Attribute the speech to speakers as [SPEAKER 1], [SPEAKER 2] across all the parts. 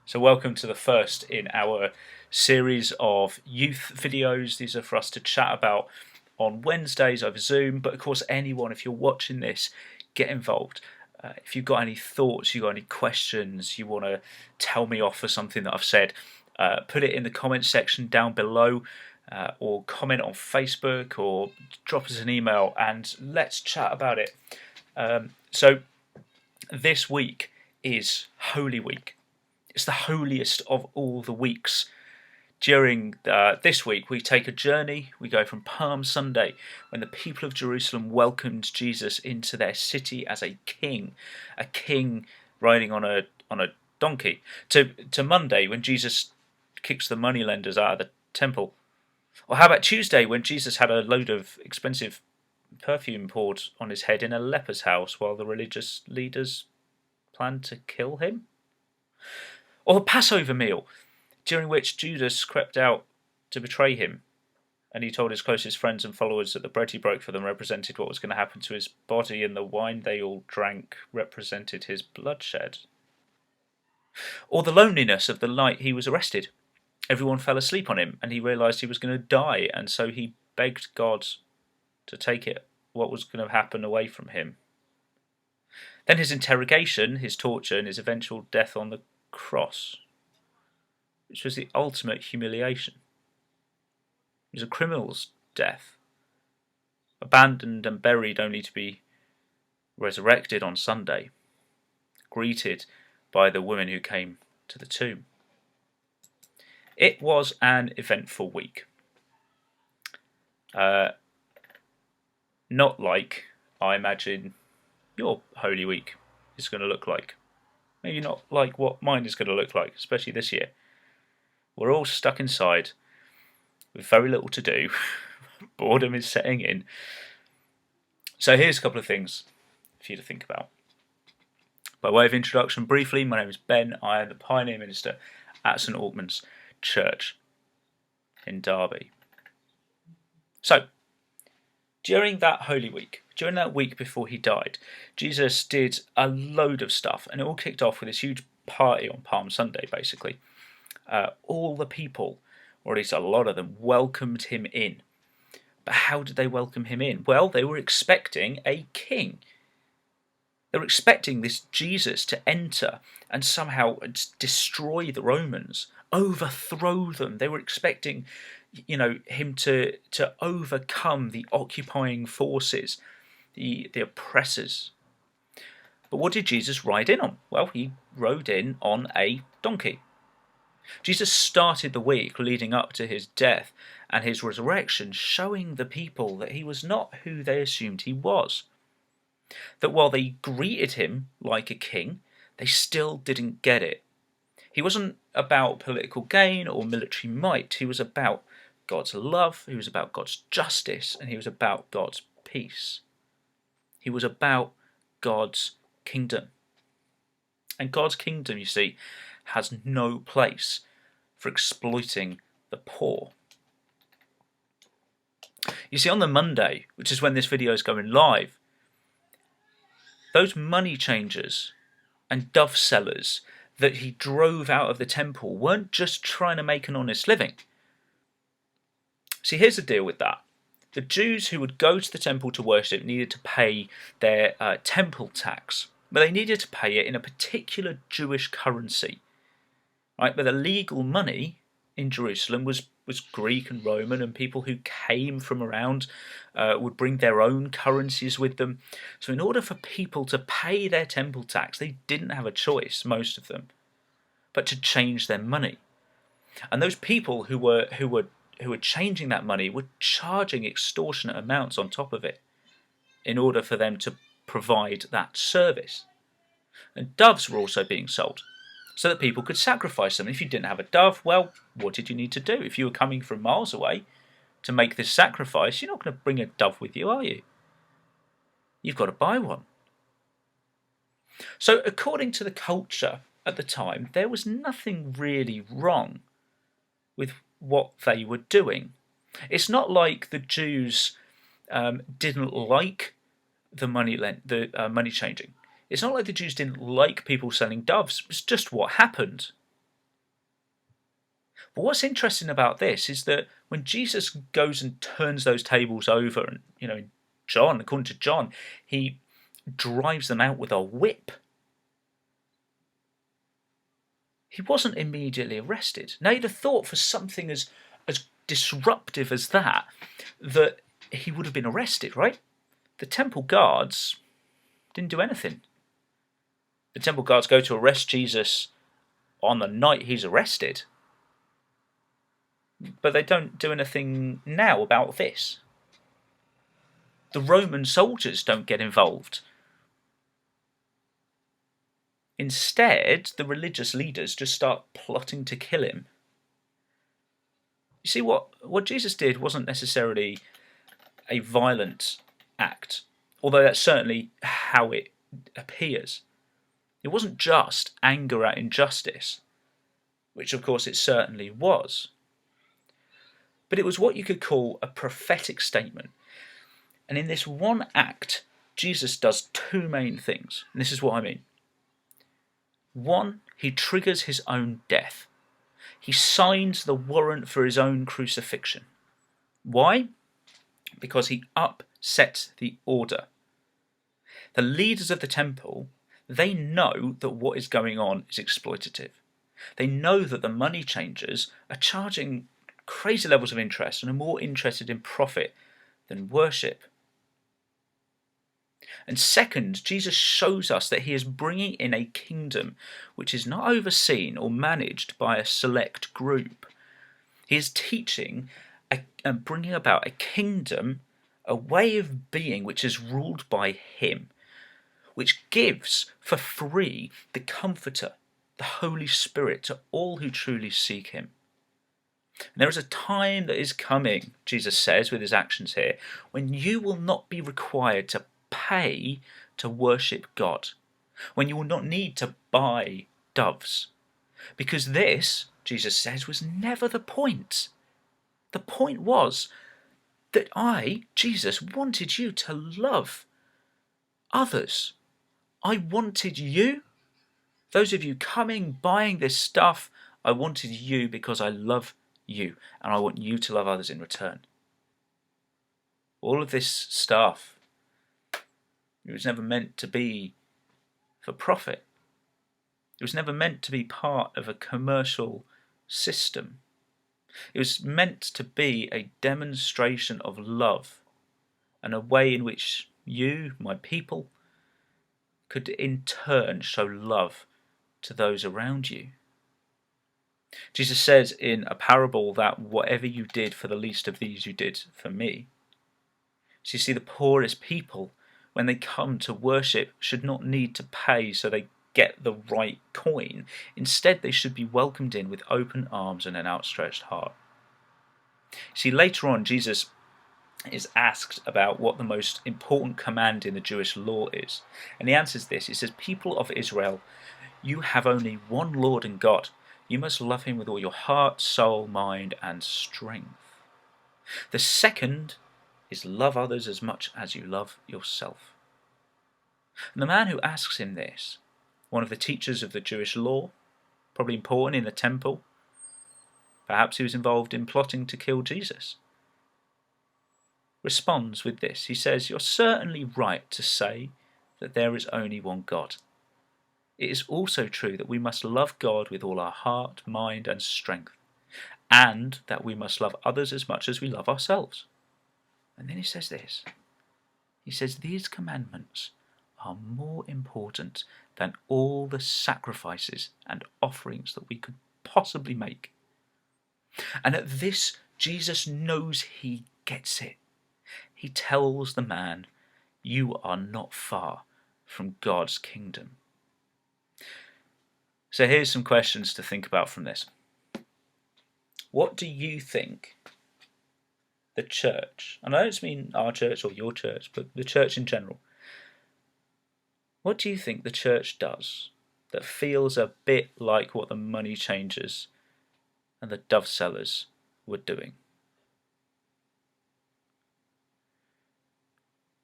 [SPEAKER 1] So welcome to the first in our series of youth videos. These are for us to chat about on Wednesdays over Zoom, but of course anyone, if you're watching this, get involved. If you've got any thoughts, you've got any questions, you want to tell me off for something that I've said, put it in the comment section down below, or comment on Facebook, or drop us an email and let's chat about it. So this week is Holy Week. It's the holiest of all the weeks. During this week, we take a journey. We go from Palm Sunday, when the people of Jerusalem welcomed Jesus into their city as a king riding on a donkey, to Monday, when Jesus kicks the moneylenders out of the temple. Or how about Tuesday, when Jesus had a load of expensive perfume poured on his head in a leper's house while the religious leaders planned to kill him? Or the Passover meal, during which Judas crept out to betray him, and he told his closest friends and followers that the bread he broke for them represented what was going to happen to his body, and the wine they all drank represented his bloodshed. Or the loneliness of the night he was arrested. Everyone fell asleep on him, and he realised he was going to die, and so he begged God to take what was going to happen away from him. Then his interrogation, his torture, and his eventual death on the cross, which was the ultimate humiliation. It was a criminal's death, abandoned and buried only to be resurrected on Sunday, greeted by the women who came to the tomb. It was an eventful week. Not like I imagine your Holy Week is going to look like. Maybe not like what mine is going to look like, especially this year. We're all stuck inside with very little to do. Boredom is setting in. So here's a couple of things for you to think about. By way of introduction, briefly, my name is Ben. I am the Pioneer Minister at St Altman's Church in Derby. So, during that Holy Week, during that week before he died, Jesus did a load of stuff, and it all kicked off with this huge party on Palm Sunday, basically. All the people, or at least a lot of them, welcomed him in. But how did they welcome him in? Well, they were expecting a king. They were expecting this Jesus to enter and somehow destroy the Romans, overthrow them. They were expecting, him to overcome the occupying forces, the oppressors. But what did Jesus ride in on? Well, he rode in on a donkey. Jesus started the week leading up to his death and his resurrection, showing the people that he was not who they assumed he was. That while they greeted him like a king, they still didn't get it. He wasn't about political gain or military might. He was about God's love, he was about God's justice, and he was about God's peace. He was about God's kingdom. And God's kingdom, you see, has no place for exploiting the poor. You see, on the Monday, which is when this video is going live, those money changers and dove sellers that he drove out of the temple weren't just trying to make an honest living. See, here's the deal with that. The Jews who would go to the temple to worship needed to pay their temple tax, but they needed to pay it in a particular Jewish currency. Right? But the legal money in Jerusalem was Greek and Roman, and people who came from around would bring their own currencies with them. So in order for people to pay their temple tax, they didn't have a choice, most of them, but to change their money. And those people who were changing that money were charging extortionate amounts on top of it in order for them to provide that service. And doves were also being sold so that people could sacrifice them. If you didn't have a dove, well, what did you need to do? If you were coming from miles away to make this sacrifice, you're not going to bring a dove with you, are you? You've got to buy one. So according to the culture at the time, there was nothing really wrong with what they were doing. It's not like the Jews didn't like the money changing. It's not like the Jews didn't like people selling doves. It's just what happened. But what's interesting about this is that when Jesus goes and turns those tables over, and in John, according to John, he drives them out with a whip. He wasn't immediately arrested. Now you'd have thought for something as disruptive as that he would have been arrested, right? The temple guards didn't do anything. The temple guards go to arrest Jesus on the night he's arrested, but they don't do anything now about this. The Roman soldiers don't get involved. Instead, the religious leaders just start plotting to kill him. You see, what Jesus did wasn't necessarily a violent act, although that's certainly how it appears. It wasn't just anger at injustice, which of course it certainly was. But it was what you could call a prophetic statement. And in this one act, Jesus does two main things. And this is what I mean. One, he triggers his own death. He signs the warrant for his own crucifixion. Why? Because he upsets the order. The leaders of the temple, they know that what is going on is exploitative. They know that the money changers are charging crazy levels of interest and are more interested in profit than worship. And second, Jesus shows us that he is bringing in a kingdom which is not overseen or managed by a select group. He is teaching and bringing about a kingdom, a way of being which is ruled by him, which gives for free the Comforter, the Holy Spirit, to all who truly seek him. And there is a time that is coming, Jesus says with his actions here, when you will not be required to pay to worship God, when you will not need to buy doves. Because this, Jesus says, was never the point. The point was that I, Jesus, wanted you to love others. I wanted you, those of you coming, buying this stuff, I wanted you because I love you, and I want you to love others in return. All of this stuff, it was never meant to be for profit. It was never meant to be part of a commercial system. It was meant to be a demonstration of love and a way in which you, my people, could in turn show love to those around you. Jesus says in a parable that whatever you did for the least of these, you did for me. So you see, the poorest people, when they come to worship, should not need to pay so they get the right coin. Instead, they should be welcomed in with open arms and an outstretched heart. See, later on, Jesus is asked about what the most important command in the Jewish law is. And he answers this. He says, "People of Israel, you have only one Lord and God. You must love him with all your heart, soul, mind, and strength. The second is love others as much as you love yourself." And the man who asks him this, one of the teachers of the Jewish law, probably important in the temple, perhaps he was involved in plotting to kill Jesus, responds with this. He says, "You're certainly right to say that there is only one God. It is also true that we must love God with all our heart, mind, and strength, and that we must love others as much as we love ourselves." And then he says this. He says, "These commandments are more important than all the sacrifices and offerings that we could possibly make." And at this, Jesus knows he gets it. He tells the man, "You are not far from God's kingdom." So here's some questions to think about from this. What do you think the church, and I don't mean our church or your church, but the church in general, what do you think the church does that feels a bit like what the money changers and the dove sellers were doing?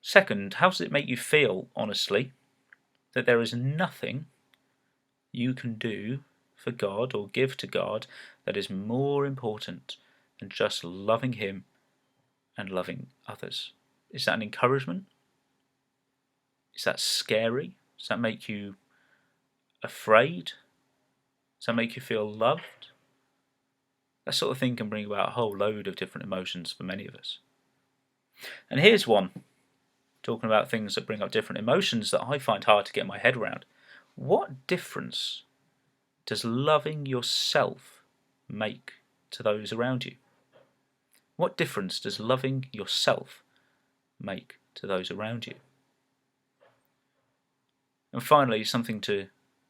[SPEAKER 1] Second, how does it make you feel, honestly, that there is nothing you can do for God or give to God that is more important than just loving Him and loving others? Is that an encouragement? Is that scary? Does that make you afraid? Does that make you feel loved? That sort of thing can bring about a whole load of different emotions for many of us. And here's one, talking about things that bring up different emotions that I find hard to get my head around. What difference does loving yourself make to those around you? What difference does loving yourself make to those around you? And finally, something to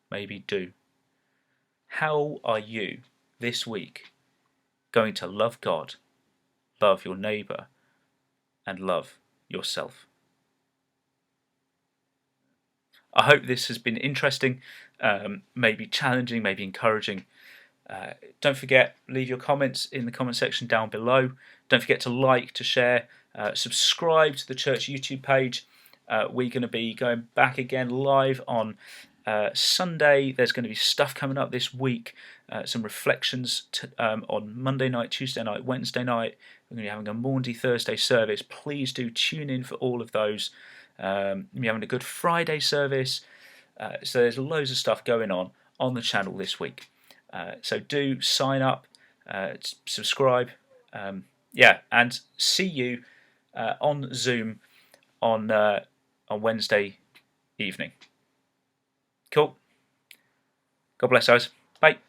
[SPEAKER 1] maybe do. How are you this week going to love God, love your neighbour, and love yourself? I hope this has been interesting, maybe challenging, maybe encouraging. Don't forget, leave your comments in the comment section down below. Don't forget to like, to share, subscribe to the church YouTube page. We're going to be going back again live on Sunday. There's going to be stuff coming up this week, some reflections on Monday night, Tuesday night, Wednesday night. We're going to be having a Maundy Thursday service. Please do tune in for all of those. We're having a Good Friday service. So there's loads of stuff going on the channel this week. So do sign up, subscribe, and see you on Zoom on Wednesday evening. Cool. God bless, guys. Bye.